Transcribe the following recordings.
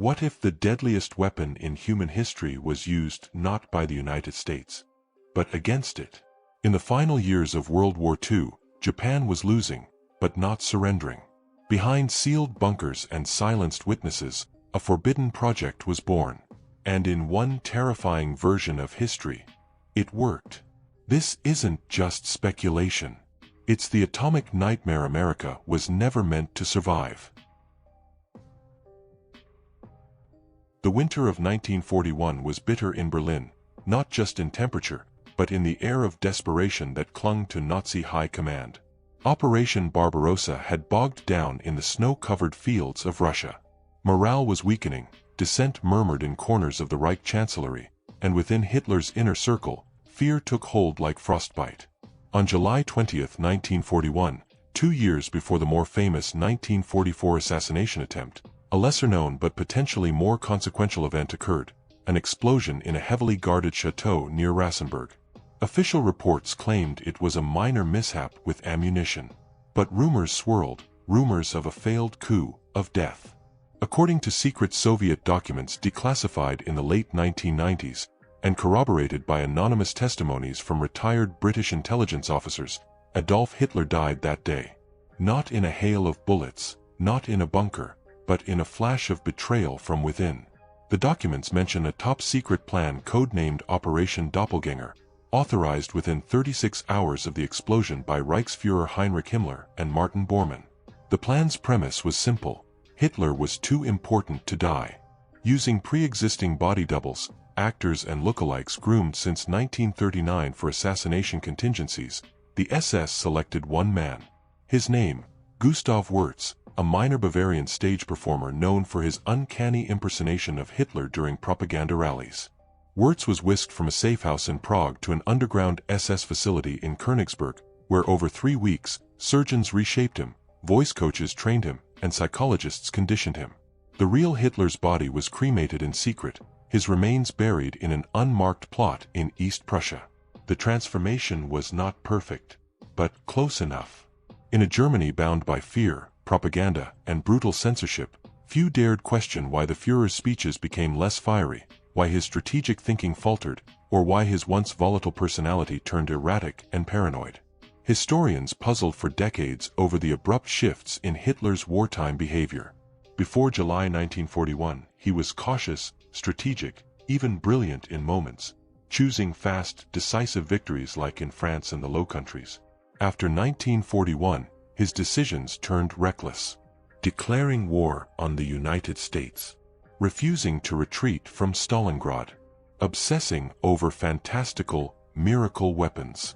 What if the deadliest weapon in human history was used not by the United States, but against it? In the final years of World War II, Japan was losing, but not surrendering. Behind sealed bunkers and silenced witnesses, a forbidden project was born. And in one terrifying version of history, it worked. This isn't just speculation. It's the atomic nightmare America was never meant to survive. The winter of 1941 was bitter in Berlin, not just in temperature, but in the air of desperation that clung to Nazi high command. Operation Barbarossa had bogged down in the snow-covered fields of Russia. Morale was weakening, dissent murmured in corners of the Reich chancellery, and within Hitler's inner circle, fear took hold like frostbite. On July 20, 1941, 2 years before the more famous 1944 assassination attempt, a lesser-known but potentially more consequential event occurred, an explosion in a heavily guarded chateau near Rassenburg. Official reports claimed it was a minor mishap with ammunition. But rumors swirled, rumors of a failed coup, of death. According to secret Soviet documents declassified in the late 1990s, and corroborated by anonymous testimonies from retired British intelligence officers, Adolf Hitler died that day. Not in a hail of bullets, not in a bunker, but in a flash of betrayal from within. The documents mention a top-secret plan codenamed Operation Doppelgänger, authorized within 36 hours of the explosion by Reichsführer Heinrich Himmler and Martin Bormann. The plan's premise was simple: Hitler was too important to die. Using pre-existing body doubles, actors and lookalikes groomed since 1939 for assassination contingencies, the SS selected one man. His name, Gustav Wirtz, a minor Bavarian stage performer known for his uncanny impersonation of Hitler during propaganda rallies. Wirtz was whisked from a safe house in Prague to an underground SS facility in Königsberg, where over 3 weeks, surgeons reshaped him, voice coaches trained him, and psychologists conditioned him. The real Hitler's body was cremated in secret, his remains buried in an unmarked plot in East Prussia. The transformation was not perfect, but close enough. In a Germany bound by fear, propaganda, and brutal censorship, few dared question why the Führer's speeches became less fiery, why his strategic thinking faltered, or why his once volatile personality turned erratic and paranoid. Historians puzzled for decades over the abrupt shifts in Hitler's wartime behavior. Before July 1941, he was cautious, strategic, even brilliant in moments, choosing fast, decisive victories like in France and the Low Countries. After 1941, his decisions turned reckless, declaring war on the United States, refusing to retreat from Stalingrad, obsessing over fantastical, miracle weapons.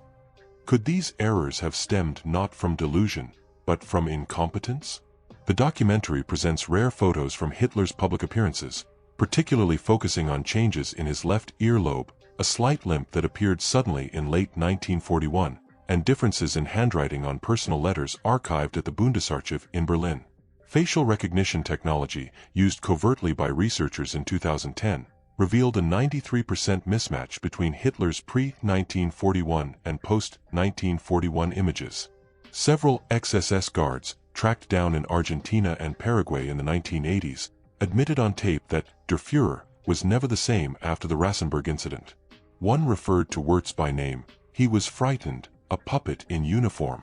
Could these errors have stemmed not from delusion, but from incompetence? The documentary presents rare photos from Hitler's public appearances, particularly focusing on changes in his left earlobe, a slight limp that appeared suddenly in late 1941, and differences in handwriting on personal letters archived at the Bundesarchiv in Berlin. Facial recognition technology, used covertly by researchers in 2010, revealed a 93% mismatch between Hitler's pre-1941 and post-1941 images. Several ex-SS guards, tracked down in Argentina and Paraguay in the 1980s, admitted on tape that Der Führer was never the same after the Rassenburg incident. One referred to Wirtz by name: he was frightened, a puppet in uniform.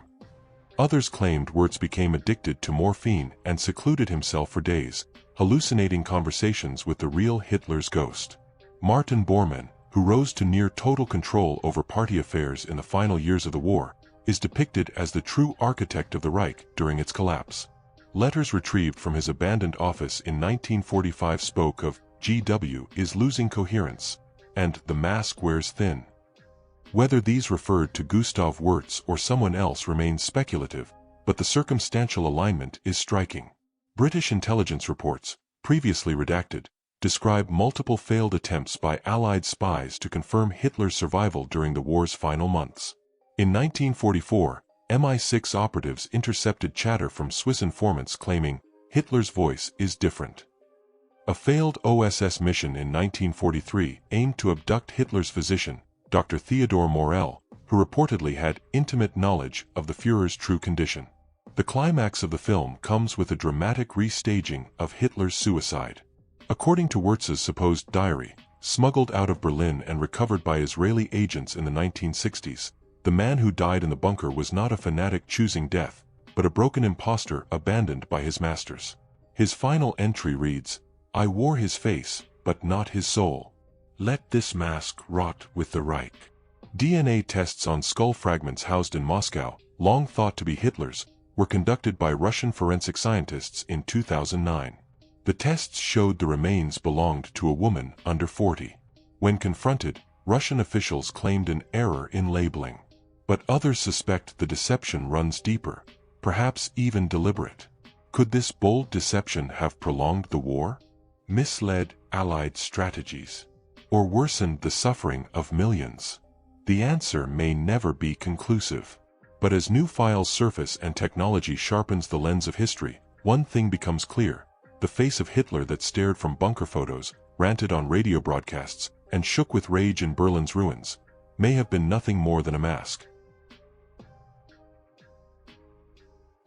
Others claimed Wirtz became addicted to morphine and secluded himself for days, hallucinating conversations with the real Hitler's ghost. Martin Bormann, who rose to near total control over party affairs in the final years of the war, is depicted as the true architect of the Reich during its collapse. Letters retrieved from his abandoned office in 1945 spoke of "GW is losing coherence," and "the mask wears thin." Whether these referred to Gustav Wirtz or someone else remains speculative, but the circumstantial alignment is striking. British intelligence reports, previously redacted, describe multiple failed attempts by Allied spies to confirm Hitler's survival during the war's final months. In 1944, MI6 operatives intercepted chatter from Swiss informants claiming Hitler's voice is different. A failed OSS mission in 1943 aimed to abduct Hitler's physician, Dr. Theodor Morell, who reportedly had intimate knowledge of the Führer's true condition. The climax of the film comes with a dramatic restaging of Hitler's suicide. According to Wirtz's supposed diary, smuggled out of Berlin and recovered by Israeli agents in the 1960s, the man who died in the bunker was not a fanatic choosing death, but a broken impostor abandoned by his masters. His final entry reads, "I wore his face, but not his soul. Let this mask rot with the Reich." DNA tests on skull fragments housed in Moscow, long thought to be Hitler's, were conducted by Russian forensic scientists in 2009. The tests showed the remains belonged to a woman under 40. When confronted, Russian officials claimed an error in labeling. But others suspect the deception runs deeper, perhaps even deliberate. Could this bold deception have prolonged the war, misled Allied strategies, or worsened the suffering of millions? The answer may never be conclusive. But as new files surface and technology sharpens the lens of history, one thing becomes clear. The face of Hitler that stared from bunker photos, ranted on radio broadcasts, and shook with rage in Berlin's ruins, may have been nothing more than a mask.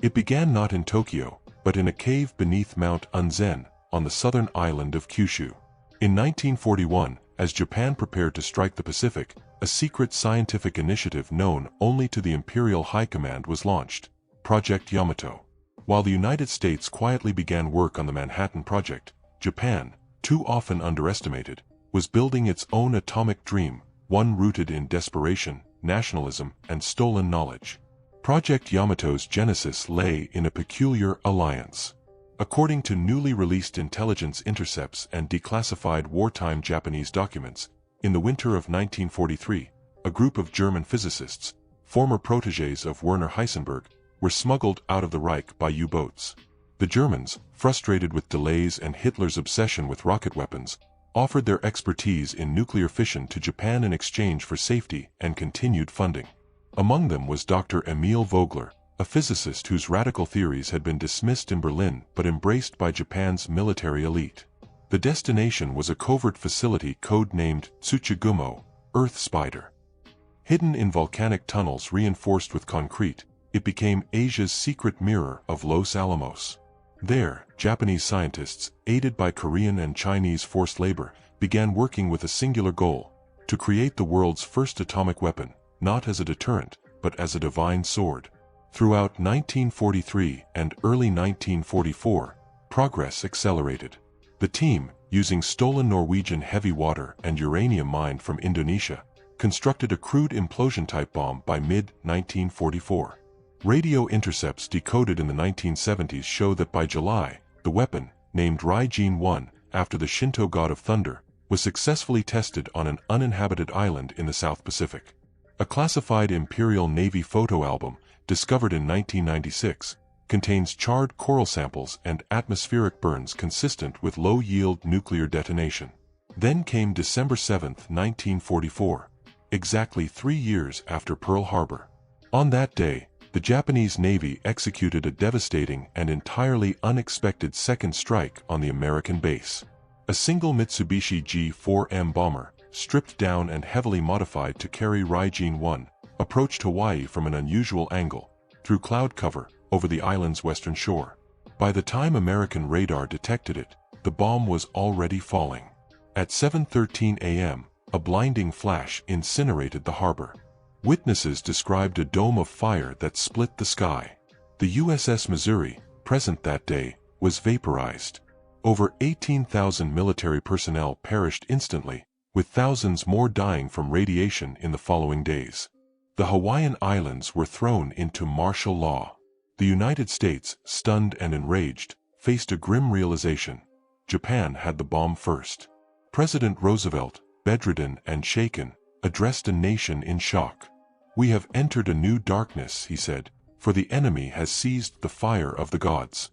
It began not in Tokyo, but in a cave beneath Mount Unzen, on the southern island of Kyushu. In 1941, as Japan prepared to strike the Pacific, a secret scientific initiative known only to the Imperial High Command was launched, Project Yamato. While the United States quietly began work on the Manhattan Project, Japan, too often underestimated, was building its own atomic dream, one rooted in desperation, nationalism, and stolen knowledge. Project Yamato's genesis lay in a peculiar alliance. According to newly released intelligence intercepts and declassified wartime Japanese documents, in the winter of 1943, a group of German physicists, former protégés of Werner Heisenberg, were smuggled out of the Reich by U-boats. The Germans, frustrated with delays and Hitler's obsession with rocket weapons, offered their expertise in nuclear fission to Japan in exchange for safety and continued funding. Among them was Dr. Emil Vogler, a physicist whose radical theories had been dismissed in Berlin but embraced by Japan's military elite. The destination was a covert facility code-named Tsuchigumo, Earth Spider. Hidden in volcanic tunnels reinforced with concrete, it became Asia's secret mirror of Los Alamos. There, Japanese scientists, aided by Korean and Chinese forced labor, began working with a singular goal: to create the world's first atomic weapon, not as a deterrent, but as a divine sword. Throughout 1943 and early 1944, progress accelerated. The team, using stolen Norwegian heavy water and uranium mined from Indonesia, constructed a crude implosion-type bomb by mid-1944. Radio intercepts decoded in the 1970s show that by July, the weapon, named Raijin-1, after the Shinto god of thunder, was successfully tested on an uninhabited island in the South Pacific. A classified Imperial Navy photo album, discovered in 1996, contains charred coral samples and atmospheric burns consistent with low-yield nuclear detonation. Then came December 7, 1944, exactly 3 years after Pearl Harbor. On that day, the Japanese Navy executed a devastating and entirely unexpected second strike on the American base. A single Mitsubishi G-4M bomber, stripped down and heavily modified to carry Raijin-1, approached Hawaii from an unusual angle, through cloud cover, over the island's western shore. By the time American radar detected it, the bomb was already falling. At 7:13 a.m., a blinding flash incinerated the harbor. Witnesses described a dome of fire that split the sky. The USS Missouri, present that day, was vaporized. Over 18,000 military personnel perished instantly, with thousands more dying from radiation in the following days. The Hawaiian Islands were thrown into martial law. The United States, stunned and enraged, faced a grim realization: Japan had the bomb first. President Roosevelt, bedridden and shaken, addressed a nation in shock. "We have entered a new darkness," he said, "for the enemy has seized the fire of the gods."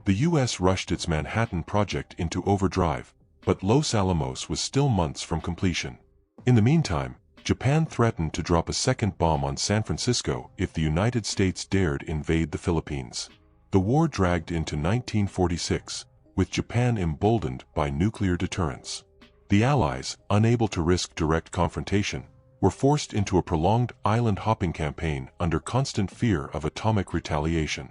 The U.S. rushed its Manhattan Project into overdrive, but Los Alamos was still months from completion. In the meantime, Japan threatened to drop a second bomb on San Francisco if the United States dared invade the Philippines. The war dragged into 1946, with Japan emboldened by nuclear deterrence. The Allies, unable to risk direct confrontation, were forced into a prolonged island-hopping campaign under constant fear of atomic retaliation.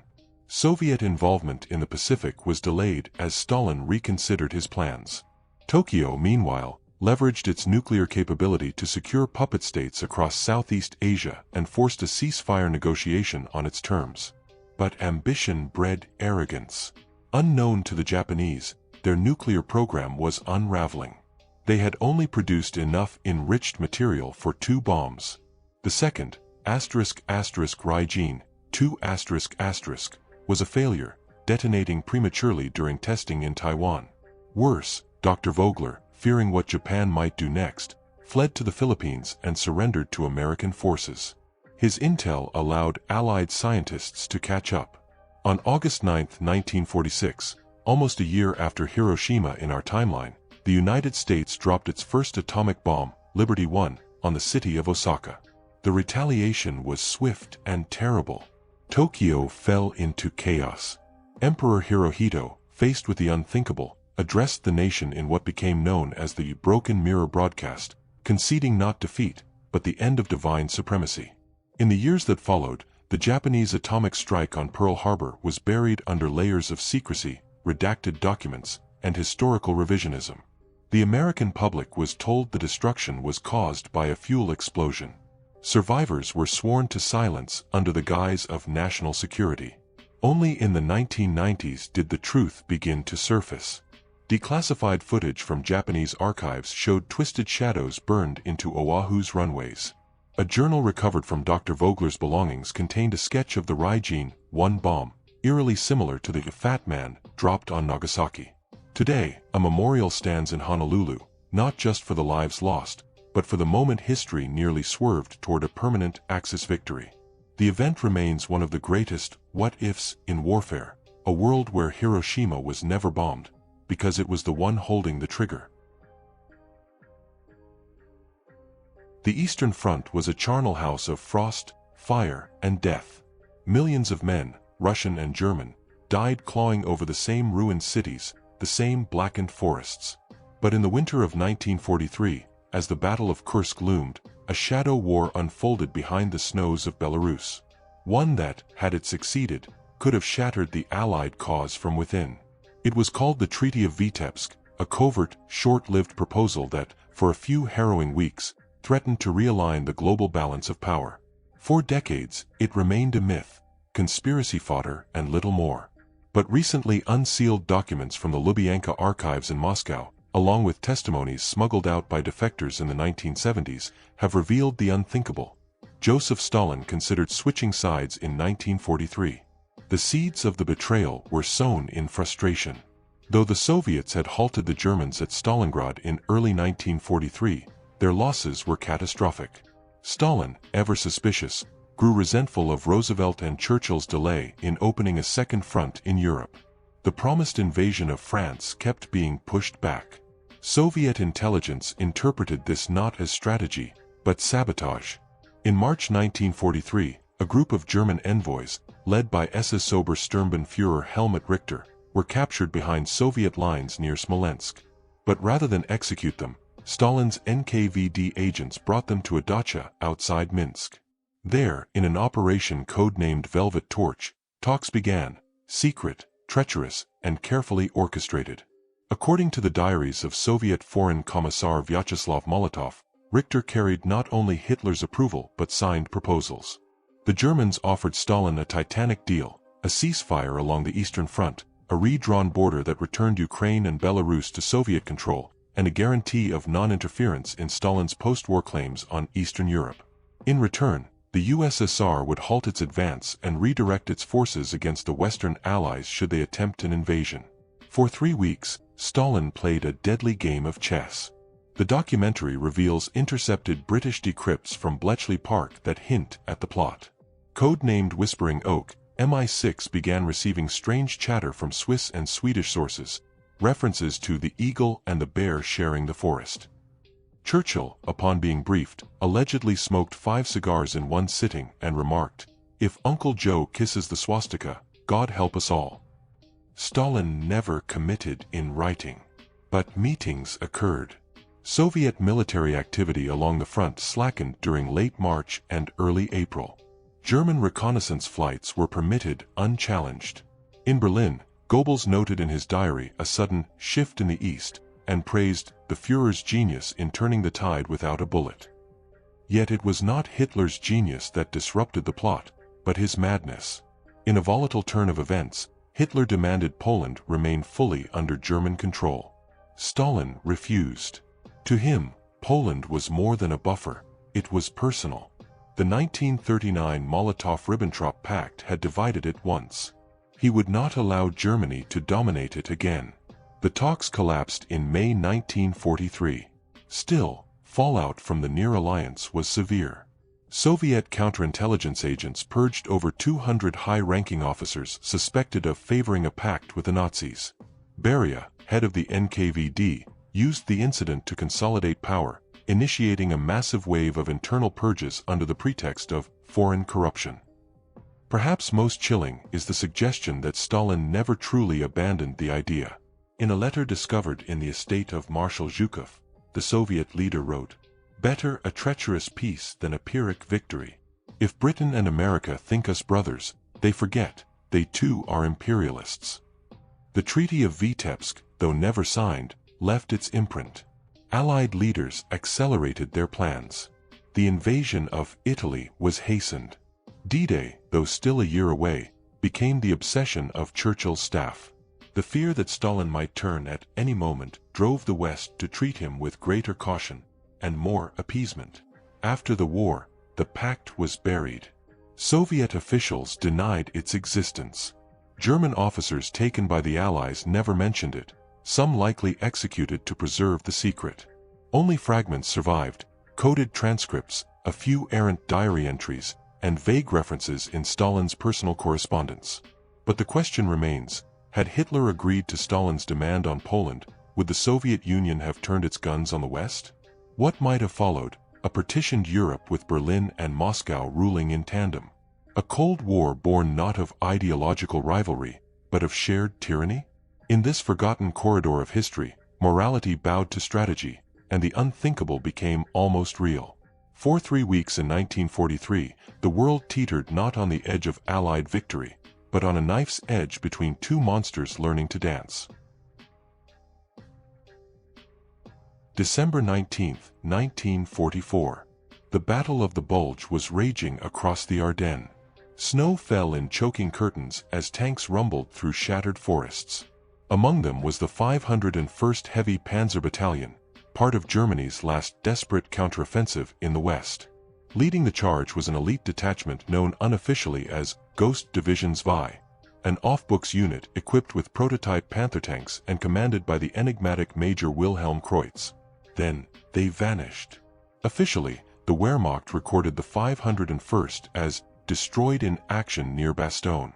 Soviet involvement in the Pacific was delayed as Stalin reconsidered his plans. Tokyo, meanwhile, leveraged its nuclear capability to secure puppet states across Southeast Asia and forced a ceasefire negotiation on its terms. But ambition bred arrogance. Unknown to the Japanese, their nuclear program was unraveling. They had only produced enough enriched material for 2 bombs. The second, **Raijin 2***, was a failure, detonating prematurely during testing in Taiwan. Worse, Dr. Vogler, fearing what Japan might do next, fled to the Philippines and surrendered to American forces. His intel allowed Allied scientists to catch up. On August 9, 1946, almost a year after Hiroshima in our timeline, the United States dropped its first atomic bomb, Liberty 1, on the city of Osaka. The retaliation was swift and terrible. Tokyo fell into chaos. Emperor Hirohito, faced with the unthinkable, addressed the nation in what became known as the Broken Mirror broadcast, conceding not defeat, but the end of divine supremacy. In the years that followed, the Japanese atomic strike on Pearl Harbor was buried under layers of secrecy, redacted documents, and historical revisionism. The American public was told the destruction was caused by a fuel explosion. Survivors were sworn to silence under the guise of national security. Only in the 1990s did the truth begin to surface. Declassified footage from Japanese archives showed twisted shadows burned into Oahu's runways. A journal recovered from Dr. Vogler's belongings contained a sketch of the Raijin 1 bomb, eerily similar to the Fat Man dropped on Nagasaki. Today, a memorial stands in Honolulu, not just for the lives lost, but for the moment history nearly swerved toward a permanent Axis victory. The event remains one of the greatest what-ifs in warfare, a world where Hiroshima was never bombed, because it was the one holding the trigger. The Eastern Front was a charnel house of frost, fire, and death. Millions of men, Russian and German, died clawing over the same ruined cities, the same blackened forests. But in the winter of 1943, as the Battle of Kursk loomed, a shadow war unfolded behind the snows of Belarus. One that, had it succeeded, could have shattered the Allied cause from within. It was called the Treaty of Vitebsk, a covert, short-lived proposal that, for a few harrowing weeks, threatened to realign the global balance of power. For decades, it remained a myth, conspiracy fodder, and little more. But recently unsealed documents from the Lubyanka archives in Moscow, along with testimonies smuggled out by defectors in the 1970s, have revealed the unthinkable. Joseph Stalin considered switching sides in 1943. The seeds of the betrayal were sown in frustration. Though the Soviets had halted the Germans at Stalingrad in early 1943, their losses were catastrophic. Stalin, ever suspicious, grew resentful of Roosevelt and Churchill's delay in opening a second front in Europe. The promised invasion of France kept being pushed back. Soviet intelligence interpreted this not as strategy, but sabotage. In March 1943, a group of German envoys, led by SS Obersturmbannführer Helmut Richter, were captured behind Soviet lines near Smolensk. But rather than execute them, Stalin's NKVD agents brought them to a dacha outside Minsk. There, in an operation codenamed Velvet Torch, talks began, secret, treacherous, and carefully orchestrated. According to the diaries of Soviet Foreign Commissar Vyacheslav Molotov, Richter carried not only Hitler's approval but signed proposals. The Germans offered Stalin a titanic deal, a ceasefire along the Eastern Front, a redrawn border that returned Ukraine and Belarus to Soviet control, and a guarantee of non-interference in Stalin's post-war claims on Eastern Europe. In return, the USSR would halt its advance and redirect its forces against the Western Allies should they attempt an invasion. For 3 weeks, Stalin played a deadly game of chess. The documentary reveals intercepted British decrypts from Bletchley Park that hint at the plot. Codenamed Whispering Oak, MI6 began receiving strange chatter from Swiss and Swedish sources, references to the eagle and the bear sharing the forest. Churchill, upon being briefed, allegedly smoked 5 cigars in one sitting and remarked, "If Uncle Joe kisses the swastika, God help us all." Stalin never committed in writing. But meetings occurred. Soviet military activity along the front slackened during late March and early April. German reconnaissance flights were permitted unchallenged. In Berlin, Goebbels noted in his diary a sudden shift in the east and praised the Führer's genius in turning the tide without a bullet. Yet it was not Hitler's genius that disrupted the plot, but his madness. In a volatile turn of events, Hitler demanded Poland remain fully under German control. Stalin refused. To him, Poland was more than a buffer, it was personal. The 1939 Molotov-Ribbentrop Pact had divided it once. He would not allow Germany to dominate it again. The talks collapsed in May 1943. Still, fallout from the near alliance was severe. Soviet counterintelligence agents purged over 200 high-ranking officers suspected of favoring a pact with the Nazis. Beria, head of the NKVD, used the incident to consolidate power, initiating a massive wave of internal purges under the pretext of foreign corruption. Perhaps most chilling is the suggestion that Stalin never truly abandoned the idea. In a letter discovered in the estate of Marshal Zhukov, the Soviet leader wrote, "Better a treacherous peace than a Pyrrhic victory. If Britain and America think us brothers, they forget, they too are imperialists." The Treaty of Vitebsk, though never signed, left its imprint. Allied leaders accelerated their plans. The invasion of Italy was hastened. D-Day, though still a year away, became the obsession of Churchill's staff. The fear that Stalin might turn at any moment drove the West to treat him with greater caution and more appeasement. After the war, the pact was buried. Soviet officials denied its existence. German officers taken by the Allies never mentioned it, some likely executed to preserve the secret. Only fragments survived, coded transcripts, a few errant diary entries, and vague references in Stalin's personal correspondence. But the question remains, had Hitler agreed to Stalin's demand on Poland, would the Soviet Union have turned its guns on the West? What might have followed? A partitioned Europe with Berlin and Moscow ruling in tandem. A Cold War born not of ideological rivalry, but of shared tyranny? In this forgotten corridor of history, morality bowed to strategy, and the unthinkable became almost real. For 3 weeks in 1943, the world teetered not on the edge of Allied victory, but on a knife's edge between two monsters learning to dance. December 19, 1944. The Battle of the Bulge was raging across the Ardennes. Snow fell in choking curtains as tanks rumbled through shattered forests. Among them was the 501st Heavy Panzer Battalion, part of Germany's last desperate counteroffensive in the West. Leading the charge was an elite detachment known unofficially as Ghost Division II, an off-books unit equipped with prototype Panther tanks and commanded by the enigmatic Major Wilhelm Kreutz. Then, they vanished. Officially, the Wehrmacht recorded the 501st as destroyed in action near Bastogne.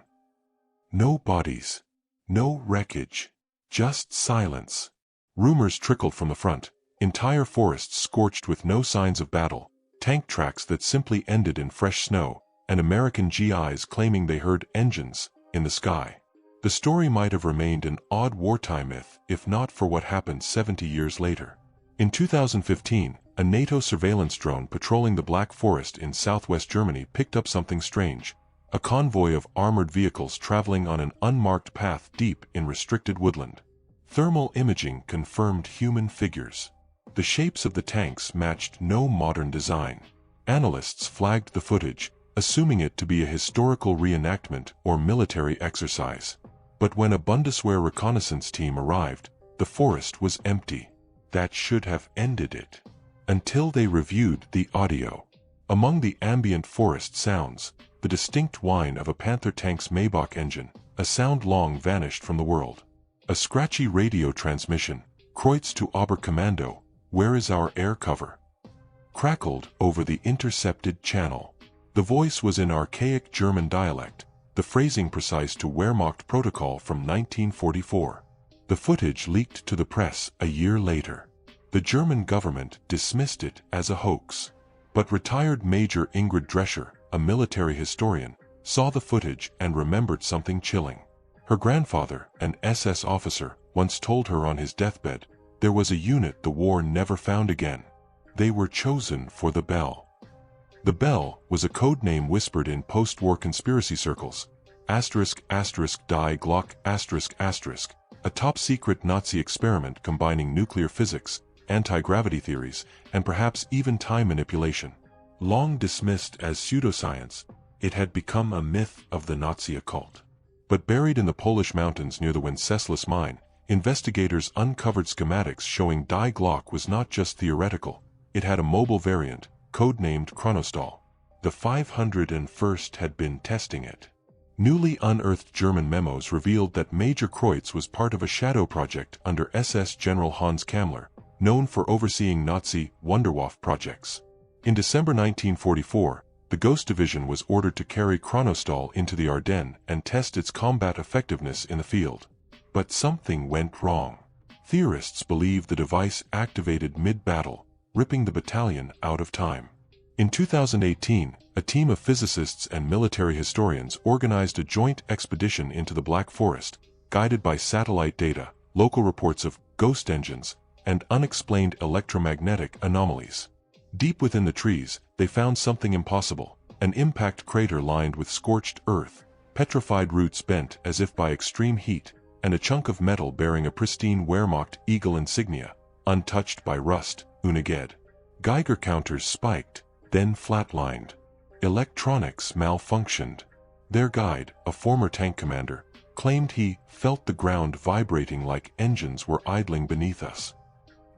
No bodies. No wreckage. Just silence. Rumors trickled from the front, entire forests scorched with no signs of battle, tank tracks that simply ended in fresh snow, and American GIs claiming they heard engines in the sky. The story might have remained an odd wartime myth if not for what happened 70 years later. In 2015, a NATO surveillance drone patrolling the Black Forest in southwest Germany picked up something strange. A convoy of armored vehicles traveling on an unmarked path deep in restricted woodland. Thermal imaging confirmed human figures. The shapes of the tanks matched no modern design. Analysts flagged the footage, assuming it to be a historical reenactment or military exercise. But when a Bundeswehr reconnaissance team arrived, the forest was empty. That should have ended it. Until they reviewed the audio. Among the ambient forest sounds, the distinct whine of a Panther tank's Maybach engine, a sound long vanished from the world. A scratchy radio transmission, Kreutz to Oberkommando, where is our air cover? Crackled over the intercepted channel. The voice was in archaic German dialect, the phrasing precise to Wehrmacht protocol from 1944. The footage leaked to the press a year later. The German government dismissed it as a hoax. But retired Major Ingrid Drescher, a military historian, saw the footage and remembered something chilling. Her grandfather, an SS officer, once told her on his deathbed, there was a unit the war never found again. They were chosen for the bell. The Bell was a code name whispered in post-war conspiracy circles. **Die Glock**, a top-secret Nazi experiment combining nuclear physics, anti-gravity theories, and perhaps even time manipulation. Long dismissed as pseudoscience, it had become a myth of the Nazi occult. But buried in the Polish mountains near the Wenceslas mine, investigators uncovered schematics showing Die Glock was not just theoretical, it had a mobile variant, codenamed Chronostal. The 501st had been testing it. Newly unearthed German memos revealed that Major Kreutz was part of a shadow project under SS General Hans Kammler, known for overseeing Nazi Wunderwaffe projects. In December 1944, the Ghost Division was ordered to carry Chronostal into the Ardennes and test its combat effectiveness in the field. But something went wrong. Theorists believe the device activated mid-battle, ripping the battalion out of time. In 2018, a team of physicists and military historians organized a joint expedition into the Black Forest, guided by satellite data, local reports of ghost engines, and unexplained electromagnetic anomalies. Deep within the trees, they found something impossible, an impact crater lined with scorched earth, petrified roots bent as if by extreme heat, and a chunk of metal bearing a pristine Wehrmacht eagle insignia, untouched by rust, Uniged. Geiger counters spiked, then flatlined. Electronics malfunctioned. Their guide, a former tank commander, claimed he felt the ground vibrating like engines were idling beneath us.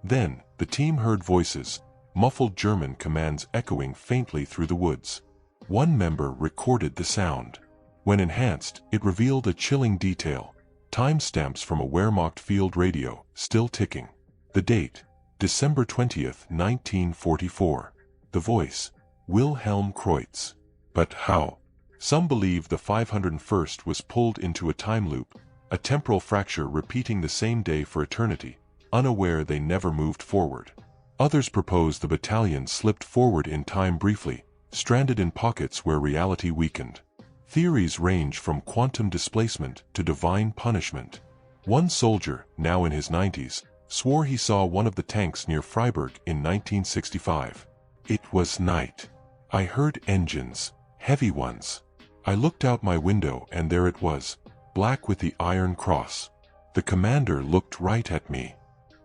Then, the team heard voices, muffled German commands echoing faintly through the woods. One member recorded the sound. When enhanced, it revealed a chilling detail. Timestamps from a Wehrmacht field radio, still ticking. The date, December 20th, 1944. The voice, Wilhelm Kreutz. But how? Some believe the 501st was pulled into a time loop, a temporal fracture repeating the same day for eternity, unaware they never moved forward. Others propose the battalion slipped forward in time briefly, stranded in pockets where reality weakened. Theories range from quantum displacement to divine punishment. One soldier, now in his 90s, swore he saw one of the tanks near Freiburg in 1965. It was night. I heard engines, heavy ones. I looked out my window and there it was, black with the Iron Cross. The commander looked right at me.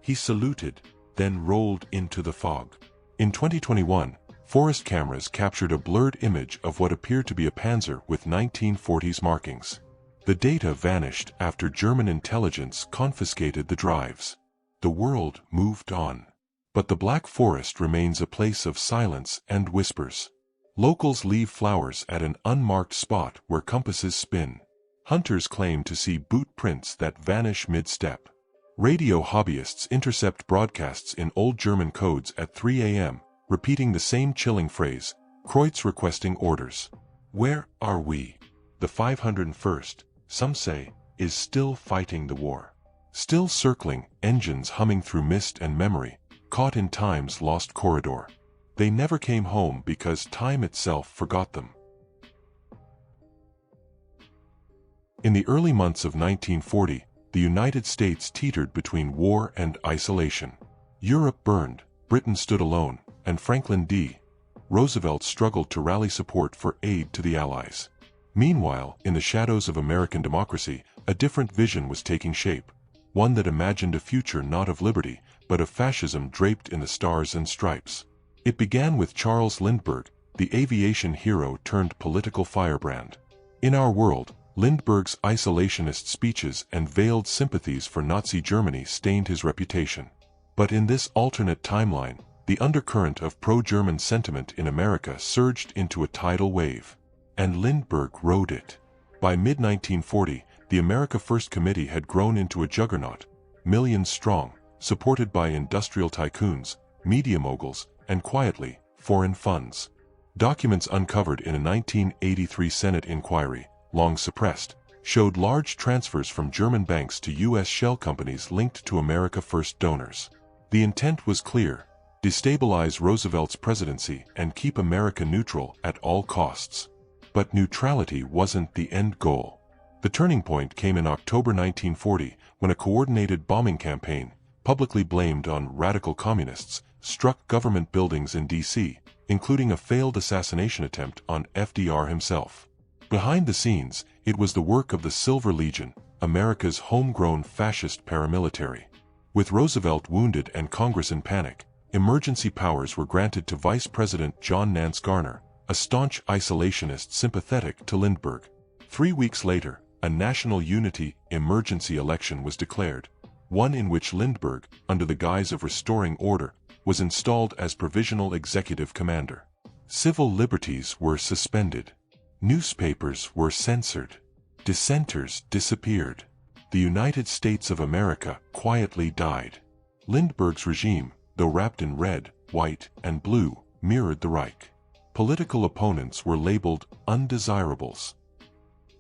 He saluted, then rolled into the fog. In 2021, forest cameras captured a blurred image of what appeared to be a Panzer with 1940s markings. The data vanished after German intelligence confiscated the drives. The world moved on. But the Black Forest remains a place of silence and whispers. Locals leave flowers at an unmarked spot where compasses spin. Hunters claim to see boot prints that vanish mid-step. Radio hobbyists intercept broadcasts in old German codes at 3 a.m., repeating the same chilling phrase, Kreutz requesting orders. Where are we? The 501st, some say, is still fighting the war. Still circling, engines humming through mist and memory, caught in time's lost corridor. They never came home because time itself forgot them. In the early months of 1940, the United States teetered between war and isolation. Europe burned, Britain stood alone, and Franklin D. Roosevelt struggled to rally support for aid to the Allies. Meanwhile, in the shadows of American democracy, a different vision was taking shape, one that imagined a future not of liberty, but of fascism draped in the stars and stripes. It began with Charles Lindbergh, the aviation hero turned political firebrand. In our world, Lindbergh's isolationist speeches and veiled sympathies for Nazi Germany stained his reputation. But in this alternate timeline, the undercurrent of pro-German sentiment in America surged into a tidal wave. And Lindbergh rode it. By mid-1940, the America First Committee had grown into a juggernaut, millions strong, supported by industrial tycoons, media moguls, and quietly, foreign funds. Documents uncovered in a 1983 Senate inquiry, long suppressed, showed large transfers from German banks to U.S. shell companies linked to America First donors. The intent was clear: destabilize Roosevelt's presidency and keep America neutral at all costs. But neutrality wasn't the end goal. The turning point came in October 1940, when a coordinated bombing campaign, publicly blamed on radical communists, struck government buildings in D.C., including a failed assassination attempt on FDR himself. Behind the scenes, it was the work of the Silver Legion, America's homegrown fascist paramilitary. With Roosevelt wounded and Congress in panic, emergency powers were granted to Vice President John Nance Garner, a staunch isolationist sympathetic to Lindbergh. 3 weeks later, a national unity emergency election was declared, one in which Lindbergh, under the guise of restoring order, was installed as provisional executive commander. Civil liberties were suspended. Newspapers were censored. Dissenters disappeared. The United States of America quietly died. Lindbergh's regime, though wrapped in red, white, and blue, mirrored the Reich. Political opponents were labeled undesirables.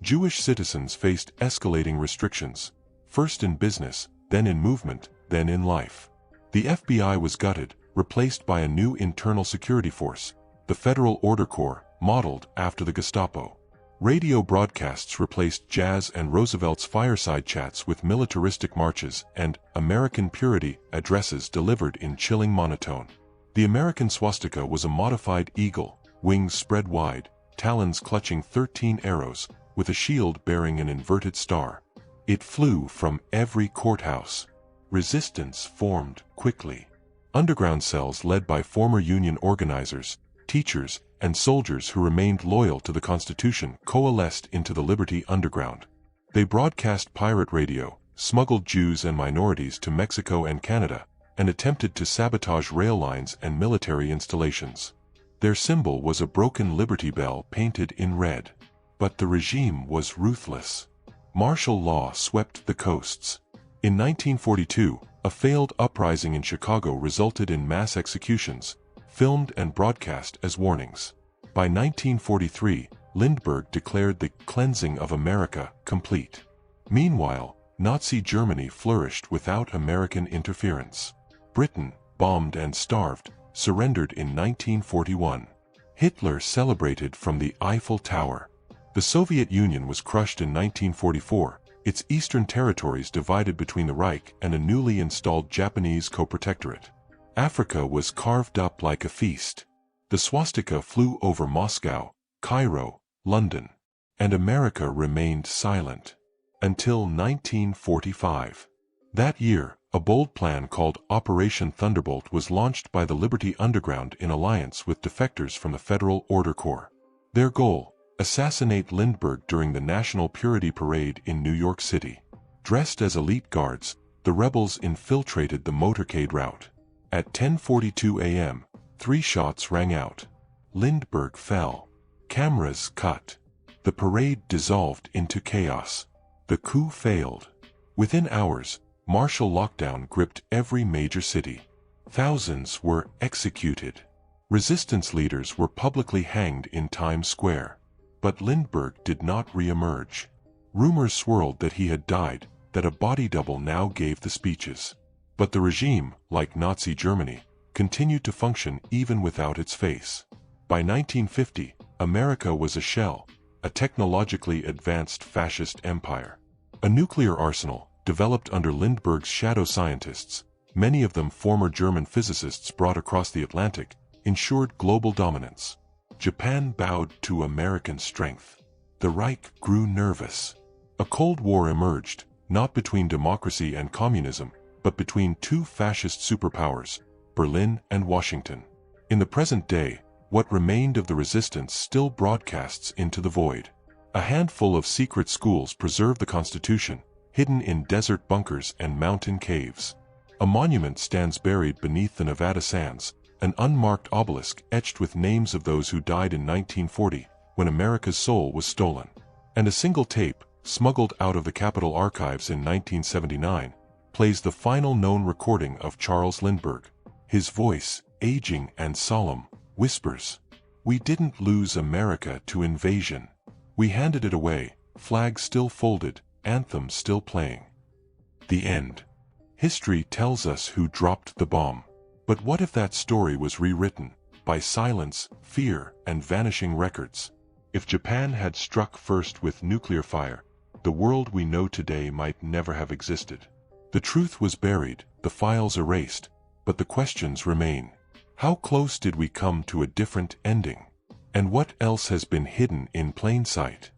Jewish citizens faced escalating restrictions, first in business, then in movement, then in life. The FBI was gutted, replaced by a new internal security force, the Federal Order Corps, modeled after the Gestapo. Radio broadcasts replaced jazz and Roosevelt's fireside chats with militaristic marches and American purity addresses delivered in chilling monotone. The American swastika was a modified eagle, wings spread wide, talons clutching 13 arrows, with a shield bearing an inverted star. It flew from every courthouse. Resistance formed quickly. Underground cells led by former Union organizers, teachers, and soldiers who remained loyal to the Constitution coalesced into the Liberty Underground. They broadcast pirate radio, smuggled Jews and minorities to Mexico and Canada, and attempted to sabotage rail lines and military installations. Their symbol was a broken Liberty Bell painted in red. But the regime was ruthless. Martial law swept the coasts. In 1942, a failed uprising in Chicago resulted in mass executions, filmed and broadcast as warnings. By 1943, Lindbergh declared the cleansing of America complete. Meanwhile, Nazi Germany flourished without American interference. Britain, bombed and starved, surrendered in 1941. Hitler celebrated from the Eiffel Tower. The Soviet Union was crushed in 1944, its eastern territories divided between the Reich and a newly installed Japanese co-protectorate. Africa was carved up like a feast. The swastika flew over Moscow, Cairo, London, and America remained silent. Until 1945. That year, a bold plan called Operation Thunderbolt was launched by the Liberty Underground in alliance with defectors from the Federal Order Corps. Their goal: assassinate Lindbergh during the National Purity Parade in New York City. Dressed as elite guards, the rebels infiltrated the motorcade route. At 10:42 a.m., 3 shots rang out. Lindbergh fell. Cameras cut. The parade dissolved into chaos. The coup failed. Within hours, martial lockdown gripped every major city. Thousands were executed. Resistance leaders were publicly hanged in Times Square. But Lindbergh did not re-emerge. Rumors swirled that he had died, that a body double now gave the speeches. But the regime, like Nazi Germany, continued to function even without its face. By 1950, America was a shell, a technologically advanced fascist empire. A nuclear arsenal, developed under Lindbergh's shadow scientists, many of them former German physicists brought across the Atlantic, ensured global dominance. Japan bowed to American strength. The Reich grew nervous. A Cold War emerged, not between democracy and communism, but between two fascist superpowers, Berlin and Washington. In the present day, what remained of the resistance still broadcasts into the void. A handful of secret schools preserve the Constitution, hidden in desert bunkers and mountain caves. A monument stands buried beneath the Nevada sands, an unmarked obelisk etched with names of those who died in 1940, when America's soul was stolen. And a single tape, smuggled out of the Capitol archives in 1979, plays the final known recording of Charles Lindbergh. His voice, aging and solemn, whispers, "We didn't lose America to invasion. We handed it away, flag still folded, anthem still playing." The end. History tells us who dropped the bomb. But what if that story was rewritten by silence, fear, and vanishing records? If Japan had struck first with nuclear fire, the world we know today might never have existed. The truth was buried, the files erased, but the questions remain. How close did we come to a different ending? And what else has been hidden in plain sight?